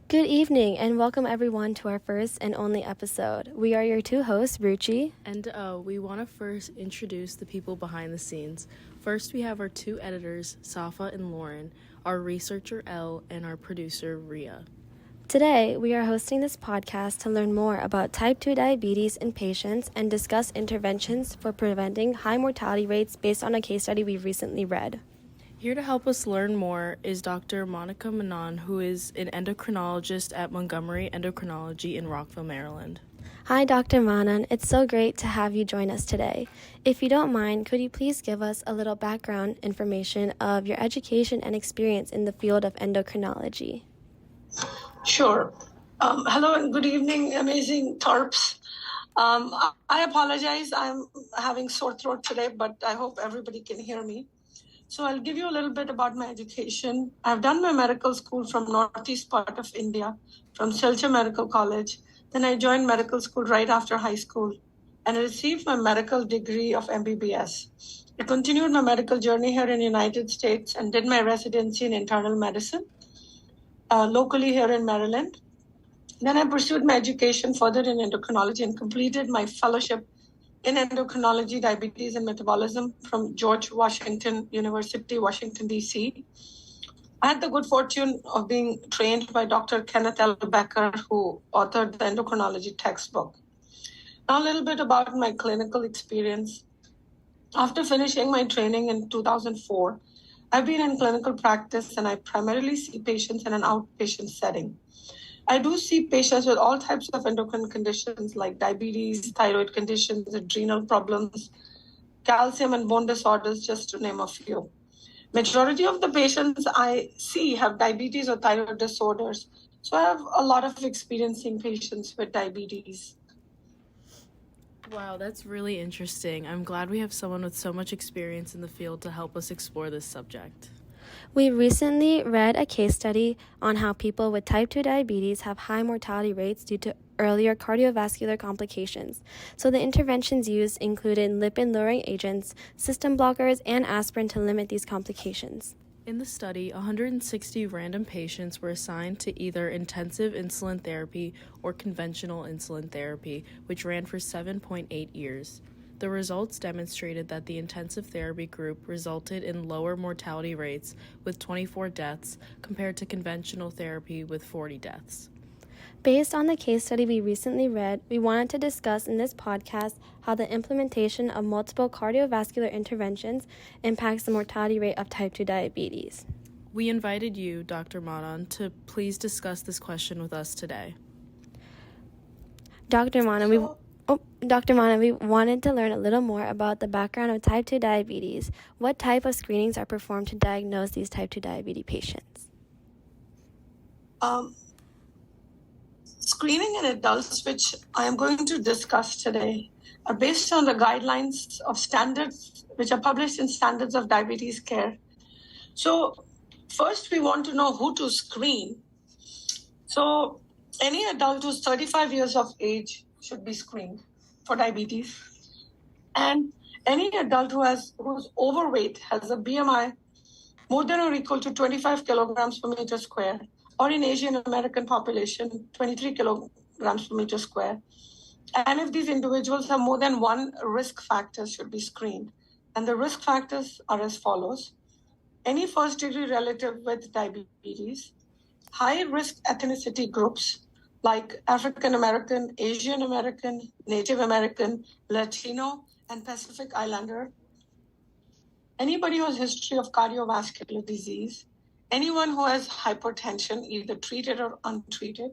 Good evening and welcome everyone to our first and only episode. We are your two hosts, Ruchi. And we want to first introduce the people behind the scenes. First, we have our two editors, Safa and Lauren, our researcher, Elle, and our producer, Ria. Today, we are hosting this podcast to learn more about type 2 diabetes in patients and discuss interventions for preventing high mortality rates based on a case study we recently read. Here to help us learn more is Dr. Monika Mannan, who is an endocrinologist at Montgomery Endocrinology in Rockville, Maryland. Hi, Dr. Mannan. It's so great to have you join us today. If you don't mind, could you please give us a little background information of your education and experience in the field of endocrinology? Sure. Hello and good evening, amazing TARPs. I apologize. I'm having sore throat today, but I hope everybody can hear me. So I'll give you a little bit about my education. I've done my medical school from northeast part of India, from Silchar Medical College. Then I joined medical school right after high school and I received my medical degree of MBBS. I continued my medical journey here in the United States and did my residency in internal medicine locally here in Maryland. Then I pursued my education further in endocrinology and completed my fellowship in endocrinology, diabetes, and metabolism from George Washington University, Washington, D.C. I had the good fortune of being trained by Dr. Kenneth L. Becker, who authored the endocrinology textbook. Now, a little bit about my clinical experience. After finishing my training in 2004, I've been in clinical practice and I primarily see patients in an outpatient setting. I do see patients with all types of endocrine conditions like diabetes, thyroid conditions, adrenal problems, calcium and bone disorders, just to name a few. Majority of the patients I see have diabetes or thyroid disorders. So I have a lot of experience seeing patients with diabetes. Wow, that's really interesting. I'm glad we have someone with so much experience in the field to help us explore this subject. We recently read a case study on how people with type 2 diabetes have high mortality rates due to earlier cardiovascular complications. So the interventions used included lipid-lowering agents, system blockers, and aspirin to limit these complications. In the study, 160 random patients were assigned to either intensive insulin therapy or conventional insulin therapy, which ran for 7.8 years. The results demonstrated that the intensive therapy group resulted in lower mortality rates with 24 deaths compared to conventional therapy with 40 deaths. Based on the case study we recently read, we wanted to discuss in this podcast how the implementation of multiple cardiovascular interventions impacts the mortality rate of type 2 diabetes. We invited you, Dr. Mannan, to please discuss this question with us today. Dr. Mannan, we wanted to learn a little more about the background of type 2 diabetes. What type of screenings are performed to diagnose these type 2 diabetes patients? Screening in adults, which I am going to discuss today, are based on the guidelines of standards, which are published in Standards of Diabetes Care. So first, we want to know who to screen. So any adult who's 35 years of age should be screened for diabetes. And any adult who's overweight, has a BMI more than or equal to 25 kilograms per meter square, or in Asian American population, 23 kilograms per meter square. And if these individuals have more than one risk factor should be screened. And the risk factors are as follows. Any first-degree relative with diabetes, high-risk ethnicity groups like African American, Asian American, Native American, Latino, and Pacific Islander, anybody who has history of cardiovascular disease, anyone who has hypertension, either treated or untreated,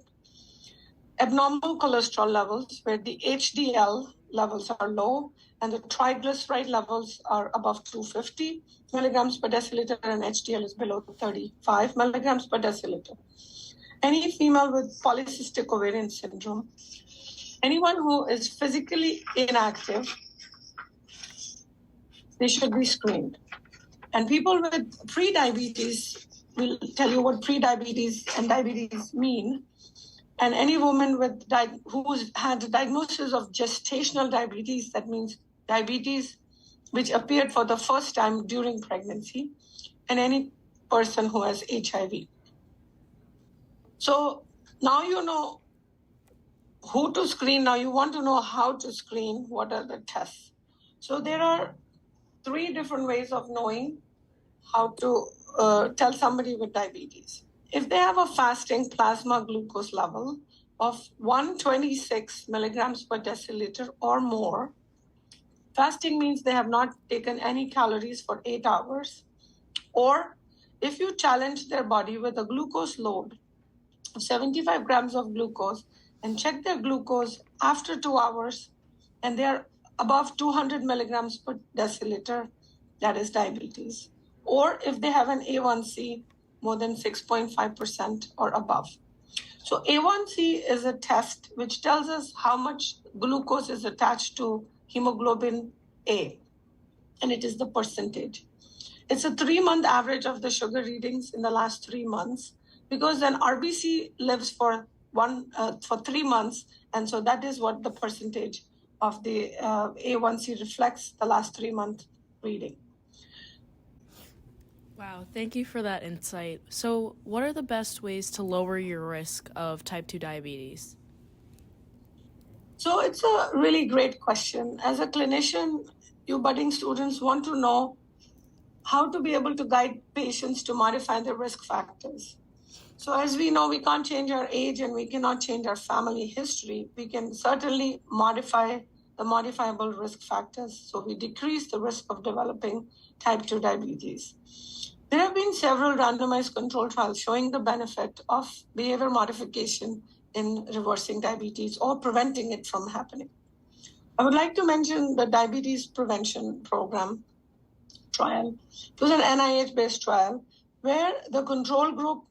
abnormal cholesterol levels where the HDL levels are low and the triglyceride levels are above 250 milligrams per deciliter and HDL is below 35 milligrams per deciliter. Any female with polycystic ovarian syndrome, anyone who is physically inactive, they should be screened. And people with pre-diabetes, we'll tell you what pre-diabetes and diabetes mean. And any woman who's had a diagnosis of gestational diabetes, that means diabetes which appeared for the first time during pregnancy, and any person who has HIV. So Now you know who to screen. Now you want to know how to screen. What are the tests? So there are 3 different ways of knowing how to tell somebody with diabetes. If they have a fasting plasma glucose level of 126 milligrams per deciliter or more, fasting means they have not taken any calories for 8 hours, or if you challenge their body with a glucose load of 75 grams of glucose and check their glucose after 2 hours and they're above 200 milligrams per deciliter, that is diabetes. Or if they have an A1C more than 6.5% or above. So A1C is a test which tells us how much glucose is attached to hemoglobin A, and it is the percentage. It's a 3-month average of the sugar readings in the last 3 months, because an RBC lives for 3 months, and so that is what the percentage of the A1C reflects, the last 3-month reading. Wow, thank you for that insight. So, what are the best ways to lower your risk of type 2 diabetes? So it's a really great question. As a clinician, you budding students want to know how to be able to guide patients to modify their risk factors. So as we know, we can't change our age and we cannot change our family history. We can certainly modify the modifiable risk factors, so we decrease the risk of developing type 2 diabetes. There have been several randomized control trials showing the benefit of behavior modification in reversing diabetes or preventing it from happening. I would like to mention the diabetes prevention program trial. It was an NIH-based trial where the control group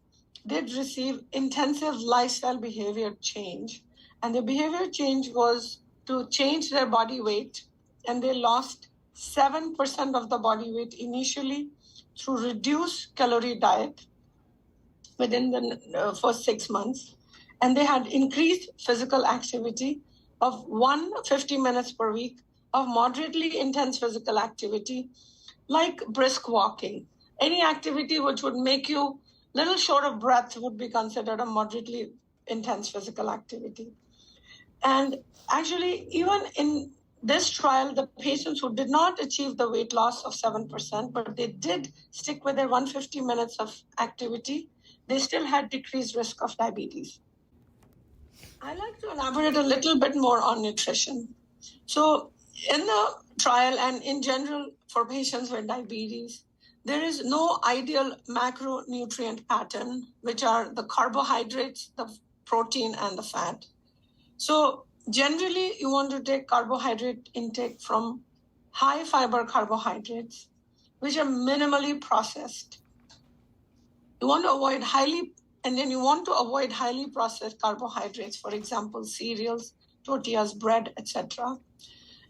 did receive intensive lifestyle behavior change, and the behavior change was to change their body weight, and they lost 7% of the body weight initially through reduced calorie diet within the first 6 months, and they had increased physical activity of 150 minutes per week of moderately intense physical activity, like brisk walking. Any activity which would make you little short of breath would be considered a moderately intense physical activity. And actually, even in this trial, the patients who did not achieve the weight loss of 7%, but they did stick with their 150 minutes of activity, they still had decreased risk of diabetes. I'd like to elaborate a little bit more on nutrition. So in the trial and in general for patients with diabetes, there is no ideal macronutrient pattern, which are the carbohydrates, the protein, and the fat. So generally, you want to take carbohydrate intake from high fiber carbohydrates, which are minimally processed. You want to avoid highly processed carbohydrates, for example, cereals, tortillas, bread, etc.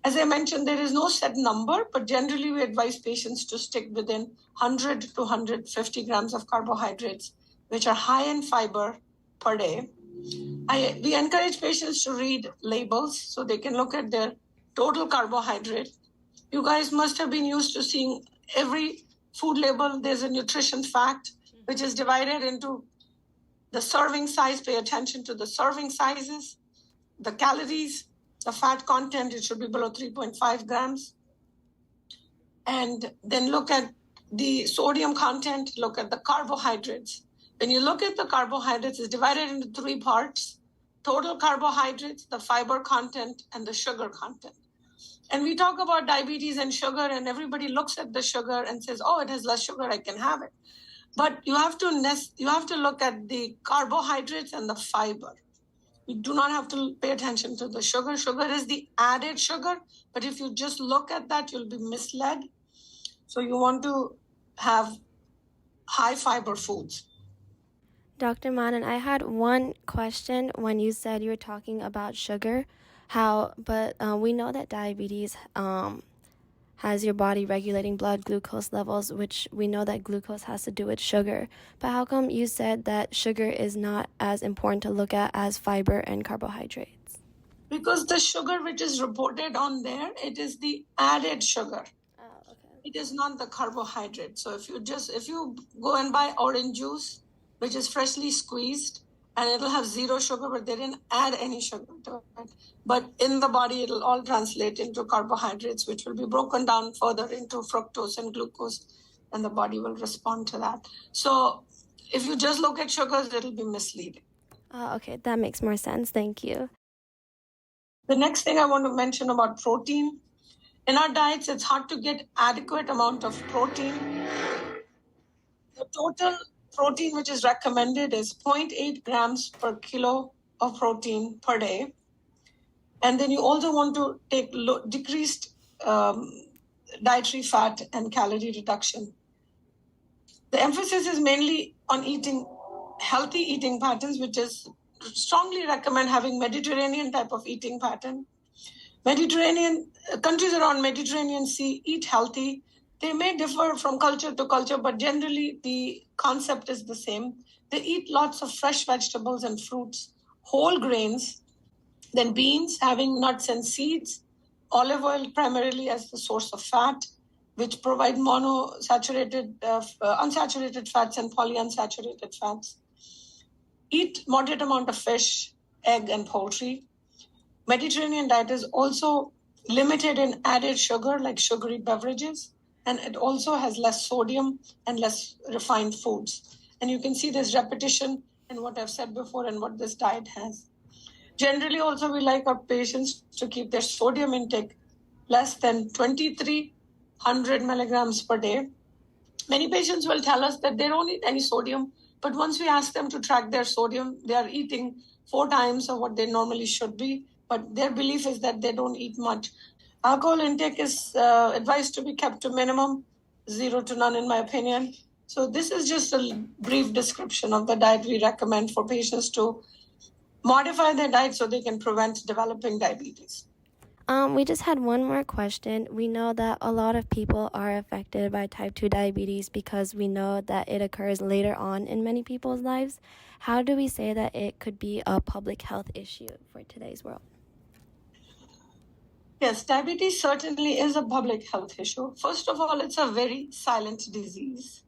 As I mentioned, there is no set number, but generally we advise patients to stick within 100 to 150 grams of carbohydrates, which are high in fiber per day. We encourage patients to read labels so they can look at their total carbohydrate. You guys must have been used to seeing every food label. There's a nutrition fact, which is divided into the serving size. Pay attention to the serving sizes, the calories, the fat content. It should be below 3.5 grams. And then look at the sodium content, look at the carbohydrates. When you look at the carbohydrates, it's divided into 3 parts: total carbohydrates, the fiber content, and the sugar content. And we talk about diabetes and sugar, and everybody looks at the sugar and says, oh, it has less sugar, I can have it. But you have to look at the carbohydrates and the fiber. You do not have to pay attention to the sugar. Sugar is the added sugar, but if you just look at that, you'll be misled. So you want to have high fiber foods. Dr. Mannan, I had one question when you said you were talking about sugar, but we know that diabetes has your body regulating blood glucose levels, which we know that glucose has to do with sugar. But how come you said that sugar is not as important to look at as fiber and carbohydrates? Because the sugar which is reported on there, it is the added sugar. Oh, okay. It is not the carbohydrate. So if you go and buy orange juice, which is freshly squeezed, and it'll have zero sugar, but they didn't add any sugar to it. But in the body, it'll all translate into carbohydrates, which will be broken down further into fructose and glucose, and the body will respond to that. So if you just look at sugars, it'll be misleading. Okay, that makes more sense. Thank you. The next thing I want to mention about protein. In our diets, it's hard to get adequate amount of protein. The total protein which is recommended is 0.8 grams per kilo of protein per day. And then you also want to take decreased dietary fat and calorie reduction. The emphasis is mainly on eating healthy eating patterns, which is strongly recommend having Mediterranean type of eating pattern. Mediterranean countries around Mediterranean Sea eat healthy. They may differ from culture to culture, but generally the concept is the same. They eat lots of fresh vegetables and fruits, whole grains, then beans, having nuts and seeds, olive oil primarily as the source of fat, which provide unsaturated fats and polyunsaturated fats. Eat moderate amount of fish, egg, and poultry. Mediterranean diet is also limited in added sugar, like sugary beverages, and it also has less sodium and less refined foods. And you can see this repetition in what I've said before and what this diet has. Generally, also, we like our patients to keep their sodium intake less than 2,300 milligrams per day. Many patients will tell us that they don't eat any sodium, but once we ask them to track their sodium, they are eating 4 times of what they normally should be, but their belief is that they don't eat much. Alcohol intake is advised to be kept to minimum, 0 to none in my opinion. So this is just a brief description of the diet we recommend for patients to modify their diet so they can prevent developing diabetes. We just had one more question. We know that a lot of people are affected by type 2 diabetes because we know that it occurs later on in many people's lives. How do we say that it could be a public health issue for today's world? Yes, diabetes certainly is a public health issue. First of all, it's a very silent disease.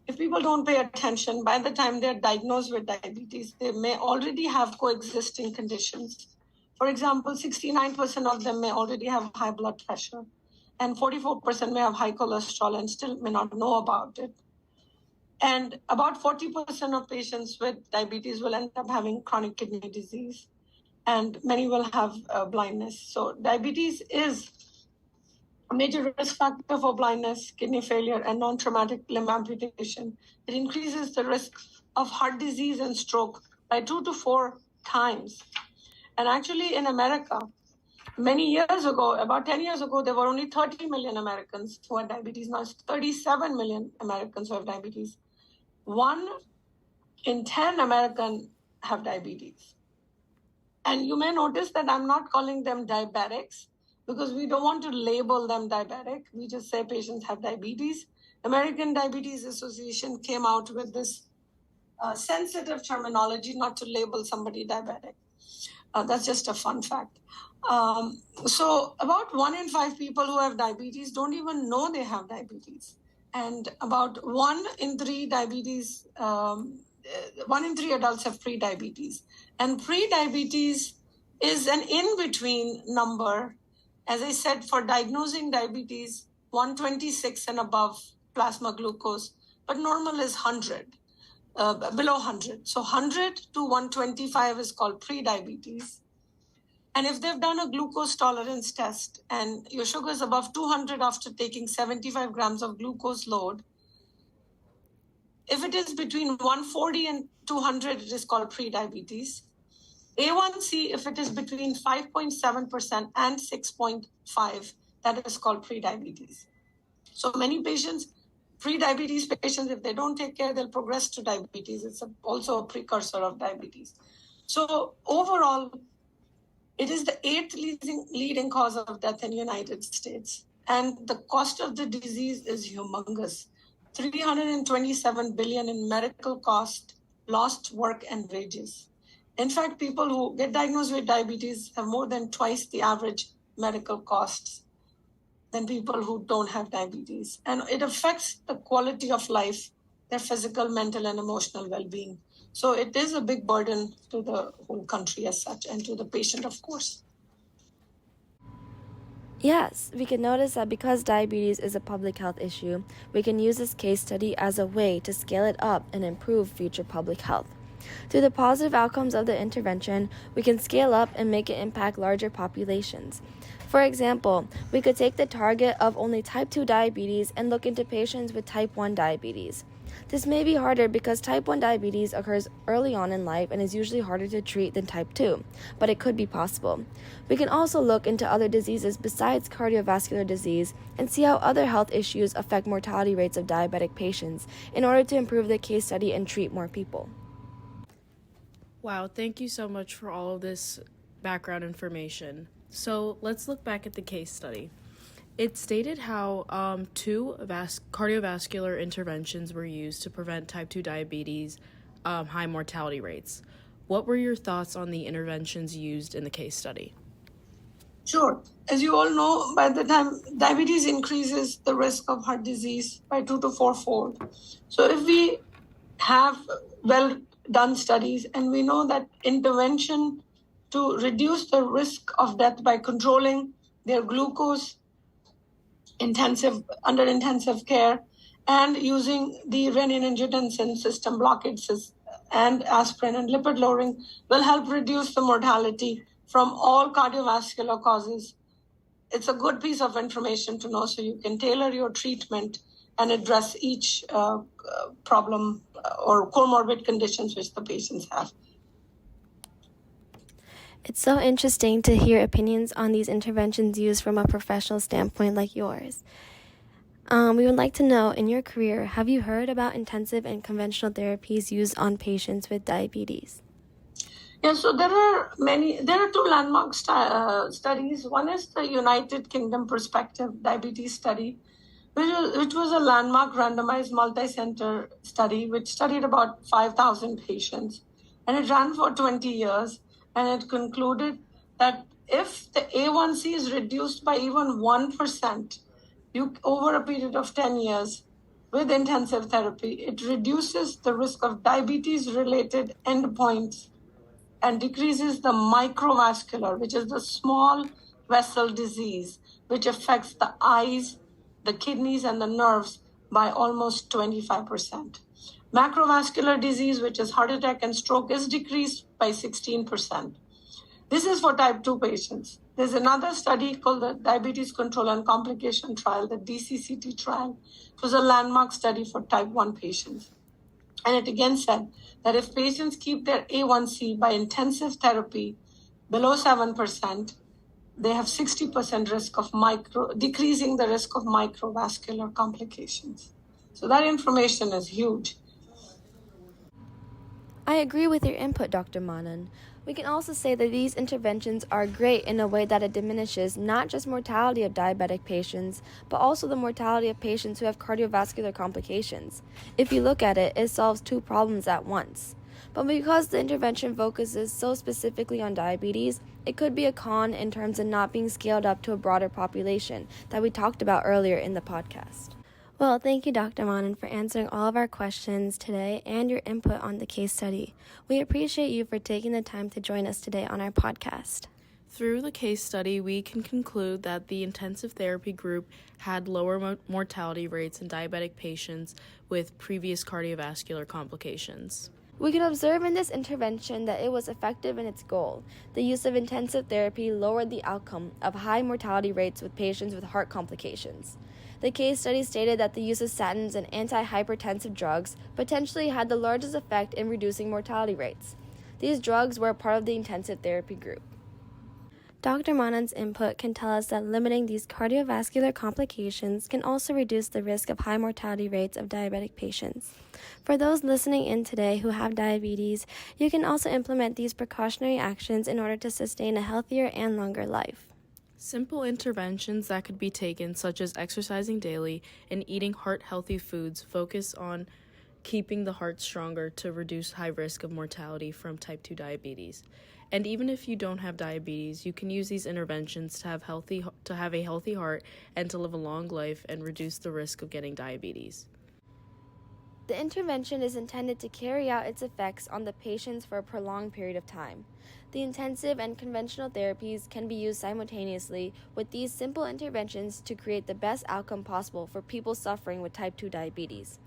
If people don't pay attention, by the time they're diagnosed with diabetes, they may already have coexisting conditions. For example, 69% of them may already have high blood pressure, and 44% may have high cholesterol and still may not know about it. And about 40% of patients with diabetes will end up having chronic kidney disease, and many will have blindness. So diabetes is a major risk factor for blindness, kidney failure, and non-traumatic limb amputation. It increases the risk of heart disease and stroke by 2 to 4 times. And actually in America, many years ago, about 10 years ago, there were only 30 million Americans who had diabetes. Now it's 37 million Americans who have diabetes. 1 in 10 Americans have diabetes. And you may notice that I'm not calling them diabetics because we don't want to label them diabetic. We just say patients have diabetes. American Diabetes Association came out with this sensitive terminology not to label somebody diabetic. That's just a fun fact. So about 1 in 5 people who have diabetes don't even know they have diabetes. And about 1 in 3 diabetes, 1 in 3 adults have pre-diabetes. And pre-diabetes is an in-between number. As I said, for diagnosing diabetes, 126 and above plasma glucose, but normal is 100, below 100. So 100 to 125 is called pre-diabetes. And if they've done a glucose tolerance test and your sugar is above 200 after taking 75 grams of glucose load, if it is between 140 and 200, it is called pre-diabetes. A1C, if it is between 5.7% and 6.5, that is called pre-diabetes. So many patients, pre-diabetes patients, if they don't take care, they'll progress to diabetes. It's also a precursor of diabetes. So overall, it is the 8th leading cause of death in the United States. And the cost of the disease is humongous. $327 billion in medical cost, lost work and wages. In fact, people who get diagnosed with diabetes have more than twice the average medical costs than people who don't have diabetes. And it affects the quality of life their physical, mental, and emotional well-being. So it is a big burden to the whole country as such, and to the patient, of course. Yes, we can notice that because diabetes is a public health issue, we can use this case study as a way to scale it up and improve future public health. Through the positive outcomes of the intervention, we can scale up and make it impact larger populations. For example, we could take the target of only type 2 diabetes and look into patients with type 1 diabetes. This may be harder because type 1 diabetes occurs early on in life and is usually harder to treat than type 2, but it could be possible. We can also look into other diseases besides cardiovascular disease and see how other health issues affect mortality rates of diabetic patients in order to improve the case study and treat more people. Wow, thank you so much for all of this background information. So let's look back at the case study. It stated how two cardiovascular interventions were used to prevent type 2 diabetes high mortality rates. What were your thoughts on the interventions used in the case study? Sure. As you all know, by the time diabetes increases the risk of heart disease by 2 to 4-fold. So if we have well done studies and we know that intervention to reduce the risk of death by controlling their glucose under intensive care and using the renin-angiotensin system blockades and aspirin and lipid lowering will help reduce the mortality from all cardiovascular causes. It's a good piece of information to know so you can tailor your treatment and address each problem or comorbid conditions which the patients have. It's so interesting to hear opinions on these interventions used from a professional standpoint like yours. We would like to know, in your career, have you heard about intensive and conventional therapies used on patients with diabetes? Yeah, so there are two landmark studies. One is the United Kingdom Prospective Diabetes Study, which was a landmark randomized multi-center study which studied about 5,000 patients. And it ran for 20 years. And it concluded that if the A1C is reduced by even 1% over a period of 10 years with intensive therapy, it reduces the risk of diabetes-related endpoints and decreases the microvascular, which is the small vessel disease, which affects the eyes, the kidneys, and the nerves by almost 25%. Macrovascular disease, which is heart attack and stroke, is decreased by 16%. This is for type 2 patients. There's another study called the Diabetes Control and Complication Trial, the DCCT trial. It was a landmark study for type 1 patients. And it again said that if patients keep their A1C by intensive therapy below 7%, they have 60% risk of decreasing the risk of microvascular complications. So that information is huge. I agree with your input, Dr. Mannan. We can also say that these interventions are great in a way that it diminishes not just mortality of diabetic patients, but also the mortality of patients who have cardiovascular complications. If you look at it, it solves two problems at once. But because the intervention focuses so specifically on diabetes, it could be a con in terms of not being scaled up to a broader population that we talked about earlier in the podcast. Well, thank you, Dr. Mannan, for answering all of our questions today and your input on the case study. We appreciate you for taking the time to join us today on our podcast. Through the case study, we can conclude that the intensive therapy group had lower mortality rates in diabetic patients with previous cardiovascular complications. We can observe in this intervention that it was effective in its goal. The use of intensive therapy lowered the outcome of high mortality rates with patients with heart complications. The case study stated that the use of statins and antihypertensive drugs potentially had the largest effect in reducing mortality rates. These drugs were a part of the intensive therapy group. Dr. Mannan's input can tell us that limiting these cardiovascular complications can also reduce the risk of high mortality rates of diabetic patients. For those listening in today who have diabetes, you can also implement these precautionary actions in order to sustain a healthier and longer life. Simple interventions that could be taken, such as exercising daily and eating heart-healthy foods, focus on keeping the heart stronger to reduce high risk of mortality from type 2 diabetes. And even if you don't have diabetes, you can use these interventions to have a healthy heart and to live a long life and reduce the risk of getting diabetes. The intervention is intended to carry out its effects on the patients for a prolonged period of time. The intensive and conventional therapies can be used simultaneously with these simple interventions to create the best outcome possible for people suffering with type 2 diabetes.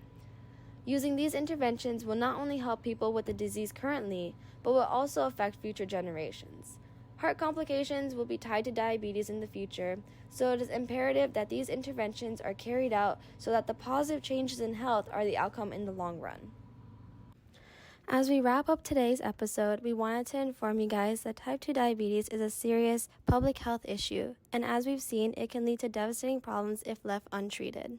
Using these interventions will not only help people with the disease currently, but will also affect future generations. Heart complications will be tied to diabetes in the future, so it is imperative that these interventions are carried out so that the positive changes in health are the outcome in the long run. As we wrap up today's episode, we wanted to inform you guys that type 2 diabetes is a serious public health issue, and as we've seen, it can lead to devastating problems if left untreated.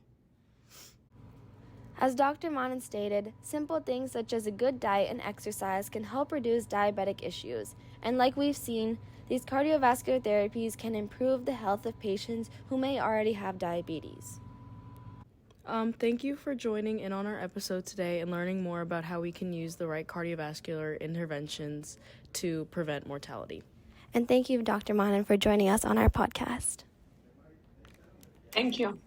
As Dr. Mannan stated, simple things such as a good diet and exercise can help reduce diabetic issues, and like we've seen, these cardiovascular therapies can improve the health of patients who may already have diabetes. Thank you for joining in on our episode today and learning more about how we can use the right cardiovascular interventions to prevent mortality. And thank you, Dr. Mannan, for joining us on our podcast. Thank you.